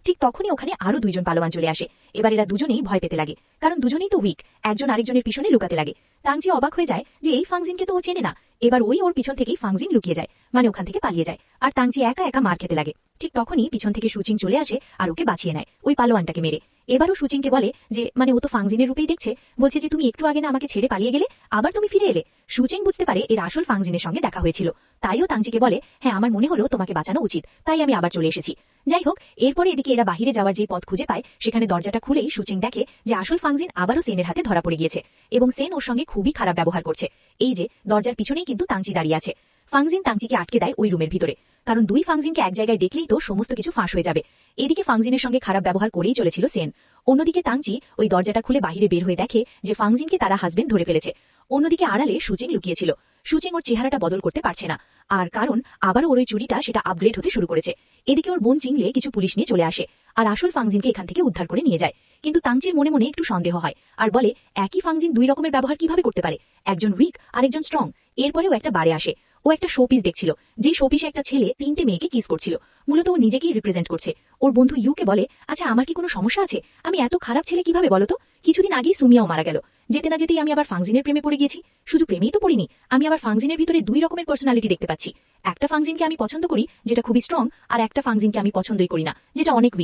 ঠিক তখনই ওখানে আরো দুইজন পালোয়ান চলে আসে। এবার এরা দুজনেই ভয় পেতে লাগে, কারণ দুজনেই তো উইক, একজন আরেকজনের পিছনে লুকাতে লাগে। তাংজি অবাক হয়ে যায় যে এই ফাংজিনকে তো ও চেনে না। এবার ওই ওর পিছন থেকেই ফাংজিন লুকিয়ে যায়, মানে ওখান থেকে পালিয়ে যায়, আর তাংজি একা একা মার খেতে লাগে। ঠিক তখনই পিছন থেকে সুচিং চলে আসে আর ওকে বাঁচিয়ে নেয় ওই পালোয়ানটাকে মেরে। এবারও সুচিংকে বলে যে মানে ও তো ফাংজিনের রূপেই দেখছে, বলছে যে তুমি একটু আগে না আমাকে ছেড়ে পালিয়ে গেলে, আবার তুমি ফিরে এলে। সুচিং বুঝতে পারে এর আসল ফাংজিনের সঙ্গে দেখা হয়েছিল, তাইও তাংজিকে বলে হ্যাঁ আমার মনে হলো তোমাকে বাঁচানো উচিত, তাই আমি আবার চলে এসেছি। যাই হোক, এরপরে এদিকে এরা বাহিরে যাওয়ার যে পথ খুঁজে পায়, সেখানে দরজাটা খুলেই সুচিং দেখে যে আসল ফাংজিন আবারও সেনের হাতে ধরা পড়ে গিয়েছে, এবং সেন ওর সঙ্গে খুবই খারাপ ব্যবহার করছে। এই যে দরজার পিছনেই কিন্তু তাংজি দাঁড়িয়ে আছে। ফাংজিন তাংজিকে আটকে দেয় ওই রুমের ভিতরে, কারণ দুই ফাংজিনকে এক জায়গায় দেখলেই তো সমস্ত কিছু ফাঁস হয়ে যাবে। এদিকে ফাংজিনের সঙ্গে খারাপ ব্যবহার করেই চলেছিল সেন। অন্যদিকে তাংজি ওই দরজাটা খুলে বাহিরে বের হয়ে দেখে যে ফাংজিনকে তারা হাজবেন্ড ধরে ফেলেছে। অন্যদিকে আড়ালে সুচিং লুকিয়েছিল। সুচিং ওর চেহারাটা বদল করতে পারছে না, আর কারণ আবারও ওর ওই চুরিটা সেটা আপগ্রেড হতে শুরু করেছে। এদিকে ওর বোন চিংলে কিছু পুলিশ নিয়ে চলে আসে আর আসল ফাংজিনকে এখান থেকে উদ্ধার করে নিয়ে যায়। কিন্তু তাংজির মনে মনে একটু সন্দেহ হয় আর বলে একই ফাংজিন দুই রকমের ব্যবহার কিভাবে করতে পারে, একজন উইক আর একজন স্ট্রং। এরপরেও একটা বারে আসে, ও একটা শোপিস দেখছিল, যে শোপিসে একটা ছেলে তিনটে মেয়েকে কিস করছিল। মূলত ও নিজেকেই রিপ্রেজেন্ট করছে। ওর বন্ধু ইউকে বলে আচ্ছা আমার কি কোনো সমস্যা আছে, আমি এত খারাপ ছেলে কিভাবে বলতো? কিছুদিন আগেই সুমিয়াও মারা গেল, যেতে না যেতেই আমি আবার ফাংজিনের প্রেমে পড়ে গেছি। শুধু প্রেমেই তো পড়িনি, আমি আবার ফাংজিনের ভিতরে দুই রকমের পার্সোনালিটি দেখতে পাচ্ছি। একটা ফাংজিনকে আমি পছন্দ করি যেটা খুবই স্ট্রং, আর একটা ফাংজিনকে আমি পছন্দই করি না যেটা অনেক উইক।